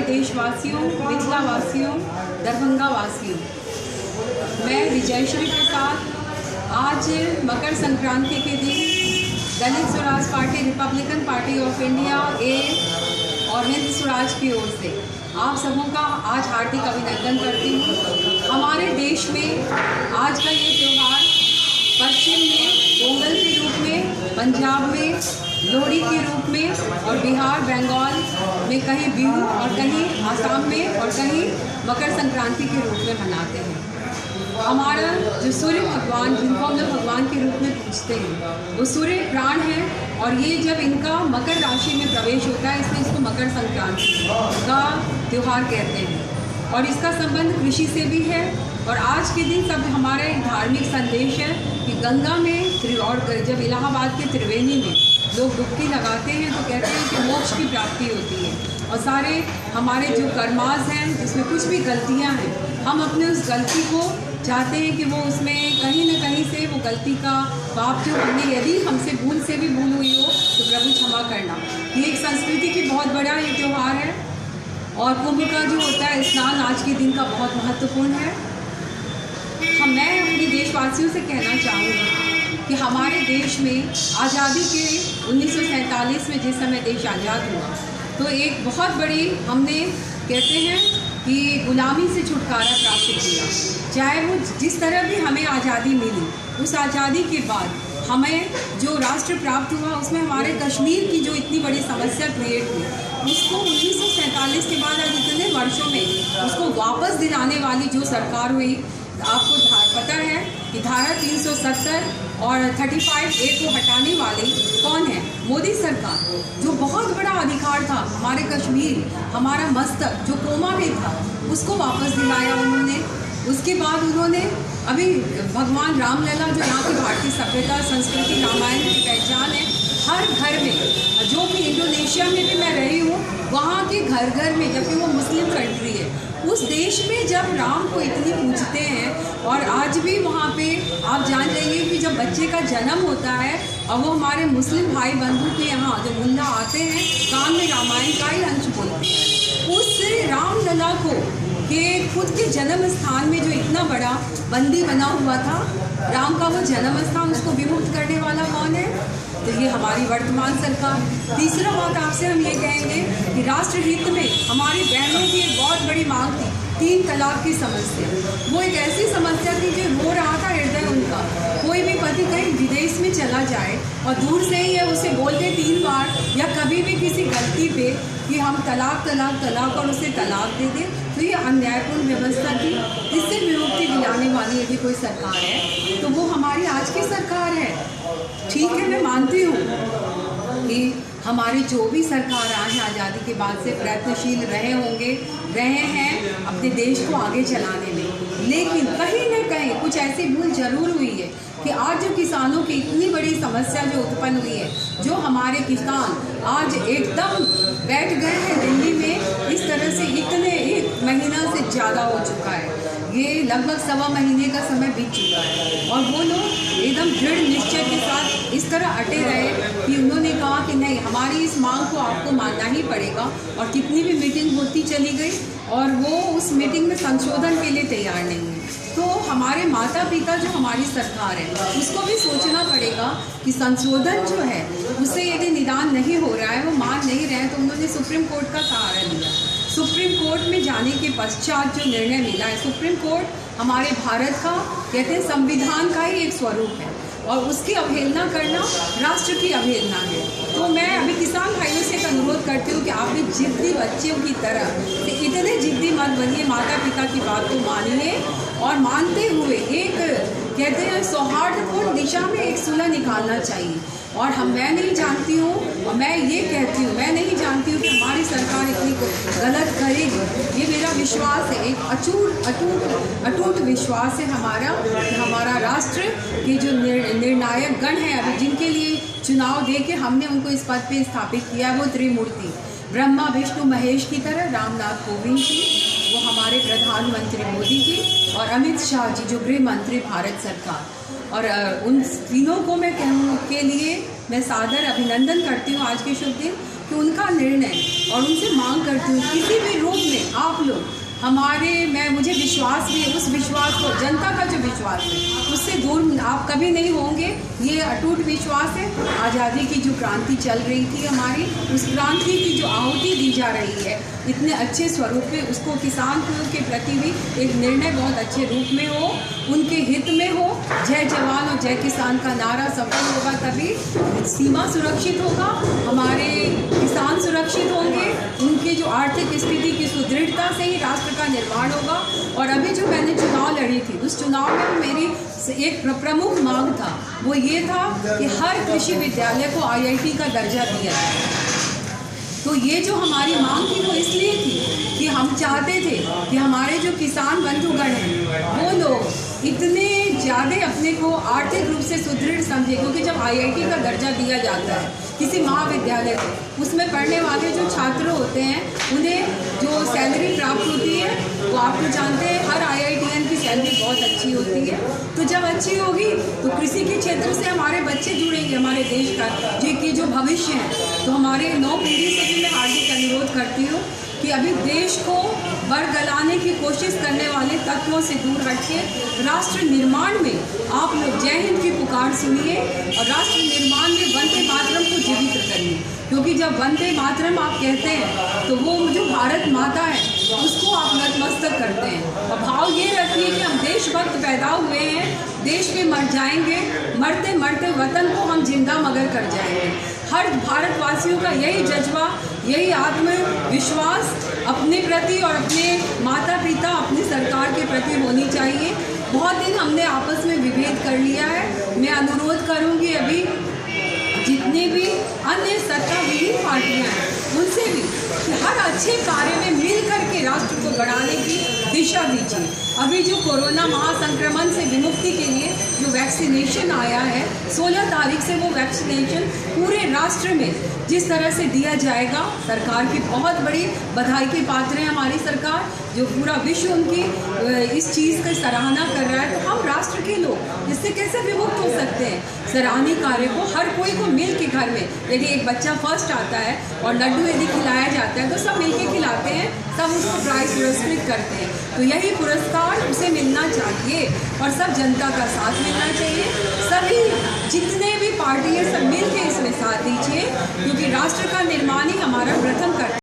देशवासियों, मिथिला वासियों, दरभंगा वासियों, मैं विजयश्री प्रसाद आज मकर संक्रांति के दिन Dalit Swaraj Party, Republican Party of India और हिंद स्वराज की ओर से आप सबों का आज हार्दिक अभिनंदन करती हूँ। हमारे देश में आज का ये त्यौहार पश्चिम में पोंगल के रूप में, पंजाब में लोहड़ी के रूप में और बिहार, बंगाल में कहीं बिहू और कहीं आसाम में और कहीं मकर संक्रांति के रूप में मनाते हैं। हमारा जो सूर्य भगवान, जिनको हम लोग भगवान के रूप में पूजते हैं, वो सूर्य प्राण है और ये जब इनका मकर राशि में प्रवेश होता है इसलिए इसको मकर संक्रांति का त्यौहार कहते हैं। और इसका संबंध कृषि से भी है। और आज के दिन सब हमारा एक धार्मिक संदेश है कि गंगा में और जब इलाहाबाद के त्रिवेणी में लोग डुबकी लगाते हैं तो कहते हैं कि मोक्ष की प्राप्ति होती है। और सारे हमारे जो कर्मास हैं, जिसमें कुछ भी गलतियां हैं, हम अपने उस गलती को चाहते हैं कि वो उसमें कहीं न कहीं से वो गलती का पाप जो हमने, यदि हमसे भूल से भी भूल हुई हो तो प्रभु क्षमा करना। ये एक संस्कृति की बहुत बड़ा ये त्यौहार है। और कुंभ का जो होता है स्नान आज के दिन का बहुत महत्वपूर्ण है। मैं अपने देशवासियों से कहना चाहूँगी कि हमारे देश में आज़ादी के 1947 में जिस समय देश आज़ाद हुआ तो एक बहुत बड़ी, हमने कहते हैं कि गुलामी से छुटकारा प्राप्त किया। चाहे वो जिस तरह भी हमें आज़ादी मिली, उस आज़ादी के बाद हमें जो राष्ट्र प्राप्त हुआ उसमें हमारे कश्मीर की जो इतनी बड़ी समस्या क्रिएट हुई, उसको 1947 के बाद आज इतने वर्षों में उसको वापस दिलाने वाली जो सरकार हुई, आपको पता है कि धारा 370 और 35A को हटाने वाली कौन है? मोदी सरकार। जो बहुत बड़ा अधिकार था हमारे कश्मीर, हमारा मस्तक जो कोमा में था, उसको वापस दिलाया उन्होंने। उसके बाद उन्होंने अभी भगवान रामलला, जो यहाँ की भारतीय सभ्यता, संस्कृति, रामायण की पहचान है, हर घर में, जो कि इंडोनेशिया में भी मैं रही हूँ, वहाँ के घर घर में, जबकि वो मुस्लिम कंट्री है, उस देश में जब राम को इतनी पूजते हैं और आज भी वहाँ पे आप जान लेंगे कि जब बच्चे का जन्म होता है और वो हमारे मुस्लिम भाई बंधु के यहाँ जो मुल्ला आते हैं, कान में रामायण का ही अंश बोलते हैं। उस रामलला को के खुद के जन्म स्थान में जो इतना बड़ा बंदी बना हुआ था, राम का वो जन्म स्थान, उसको विमुक्त करने वाला कौन है? तो ये हमारी वर्तमान सरकार। तीसरा बात आपसे हम ये कहेंगे कि राष्ट्र हित में हमारी बहनों की एक बहुत बड़ी मांग थी 3 तलाक की समस्या। वो एक ऐसी समस्या थी जो रो रहा था हृदय उनका। कोई भी पति कहीं विदेश में चला जाए और दूर से ही है उसे बोलते 3 बार या कभी भी किसी गलती पे कि हम तलाक तलाक तलाक और उसे तलाक दे दें, तो ये अन्यायपूर्ण व्यवस्था थी। इससे विमुक्ति दिलाने वाली यदि कोई सरकार है तो वो हमारी आज की सरकार है। ठीक है, मैं मानती हूँ कि हमारी जो भी सरकार आए हैं आज़ादी के बाद से प्रयत्नशील रहे हैं अपने देश को आगे चलाने में, लेकिन कहीं न कहीं कुछ ऐसी भूल जरूर हुई है कि आज जो किसानों की इतनी बड़ी समस्या जो उत्पन्न हुई है, जो हमारे किसान आज एकदम बैठ गए हैं दिल्ली में, इस तरह से इतने 1 महीना से ज़्यादा हो चुका है, ये लगभग 1.25 महीने का समय बीत चुका है और वो लोग एकदम दृढ़ निश्चय के साथ इस तरह अटे रहे कि उन्होंने कहा कि नहीं, हमारी इस मांग को आपको मानना ही पड़ेगा। और कितनी भी मीटिंग होती चली गई और वो उस मीटिंग में संशोधन के लिए तैयार नहीं है। तो हमारे माता पिता जो हमारी सरकार है उसको भी सोचना पड़ेगा कि संशोधन जो है उससे यदि निदान नहीं हो रहा है, वो मान नहीं रहे हैं, तो उन्होंने सुप्रीम कोर्ट का सहारा लिया। सुप्रीम कोर्ट में जाने के पश्चात जो निर्णय मिला है, सुप्रीम कोर्ट हमारे भारत का, कहते हैं, संविधान का ही एक स्वरूप है और उसकी अवहेलना करना राष्ट्र की अवहेलना है। तो मैं अभी किसान भाइयों से एक अनुरोध करती हूँ कि आप भी जिद्दी बच्चों की तरह कि इतने जिद्दी मत बनिए, माता पिता की बात को मानिए और मानते हुए एक, कहते हैं, सौहार्दपूर्ण दिशा में एक सुलह निकालना चाहिए। और मैं नहीं जानती हूँ और मैं ये कहती हूँ, मैं नहीं जानती हूँ कि हमारी सरकार इतनी गलत करेगी। ये मेरा विश्वास है, एक अटूट विश्वास है हमारा कि हमारा राष्ट्र के जो निर्णायक गण हैं अभी, जिनके लिए चुनाव दे के हमने उनको इस पद पे स्थापित किया है, वो त्रिमूर्ति ब्रह्मा विष्णु महेश की तरह रामनाथ कोविंद जी, वो हमारे प्रधानमंत्री मोदी जी और अमित शाह जी जो गृह मंत्री भारत सरकार, और उन तीनों को मैं के लिए मैं सादर अभिनंदन करती हूँ आज के शुभ दिन कि उनका निर्णय और उनसे मांग करती हूँ किसी भी रूप में आप लोग मुझे विश्वास भी है, उस विश्वास को, जनता का जो विश्वास है उससे दूर आप कभी नहीं होंगे, ये अटूट विश्वास है। आज़ादी की जो क्रांति चल रही थी हमारी, उस क्रांति की जो आहुति दी जा रही है इतने अच्छे स्वरूप में, उसको किसान के प्रति भी एक निर्णय बहुत अच्छे रूप में हो, उनके हित में हो। जय जवान और जय किसान का नारा सफल होगा तभी सीमा सुरक्षित होगा, हमारे किसान सुरक्षित होंगे, उनकी जो आर्थिक स्थिति की सुदृढ़ता से ही राष्ट्र का निर्माण होगा। और अभी जो मैंने चुनाव लड़ी थी, उस चुनाव में मेरी एक प्रमुख मांग था, वो ये था कि हर कृषि विद्यालय को IIT का दर्जा दिया जाए। तो ये जो हमारी मांग थी वो इसलिए थी कि हम चाहते थे कि हमारे जो किसान बंधुगण हैं वो लोग इतने ज़्यादा अपने को आर्थिक रूप से सुदृढ़ समझे, क्योंकि जब IIT का दर्जा दिया जाता है किसी महाविद्यालय को, उसमें पढ़ने वाले जो छात्र होते हैं उन्हें जो सैलरी प्राप्त होती है वो आप तो जानते हैं हर IITian की सैलरी बहुत अच्छी होती है। तो जब अच्छी होगी तो कृषि के क्षेत्र से हमारे बच्चे जुड़ेंगे, हमारे देश का जो भविष्य है। तो हमारे नौ पीढ़ी से भी मैं हार्दिक अनुरोध करती हूँ कि अभी देश को बरगलाने की कोशिश करने वाले तत्वों से दूर हट के राष्ट्र निर्माण में आप लोग जय हिंद की पुकार सुनिए और राष्ट्र निर्माण में वंदे मातरम को जीवित करिए, क्योंकि जब वंदे मातरम आप कहते हैं तो वो जो भारत माता है उसको आप नतमस्तक करते हैं। और भाव ये रखिए कि हम देशभक्त पैदा हुए हैं, देश पे मर जाएंगे, मरते मरते वतन को हम जिंदा मगर कर जाएंगे। हर भारतवासियों का यही जज्बा, यही आत्मविश्वास अपने प्रति और अपने माता पिता, अपनी सरकार के प्रति होनी चाहिए। बहुत दिन हमने आपस में विभेद कर लिया है। मैं अनुरोध करूंगी अभी जितने भी अन्य सत्ताविहीन पार्टियां हैं उनसे भी कि हर अच्छे कार्य में मिल करके राष्ट्र को बढ़ाने की दिशा दीजिए। अभी जो कोरोना महासंक्रमण से विमुक्ति के लिए जो वैक्सीनेशन आया है 16 तारीख से, वो वैक्सीनेशन पूरे राष्ट्र में जिस तरह से दिया जाएगा, सरकार की बहुत बड़ी बधाई के पात्र है हमारी सरकार, जो पूरा विश्व उनकी इस चीज़ की सराहना कर रहा है। तो हम राष्ट्र के लोग इससे कैसे विमुक्त हो सकते हैं? सराहनीय कार्य को हर कोई को मिल के घर में, यदि एक बच्चा फर्स्ट आता है और लड्डू यदि खिलाया जाता है तो सब मिल के खिलाते हैं, सब उसको प्राइज पुरस्कृत करते हैं। तो यही पुरस्कार उसे मिलना चाहिए और सब जनता का साथ मिलना चाहिए। सभी जितने भी पार्टी है सब मिल के इसमें साथ दीजिए, क्योंकि राष्ट्र का निर्माण ही हमारा प्रथम कर्तव्य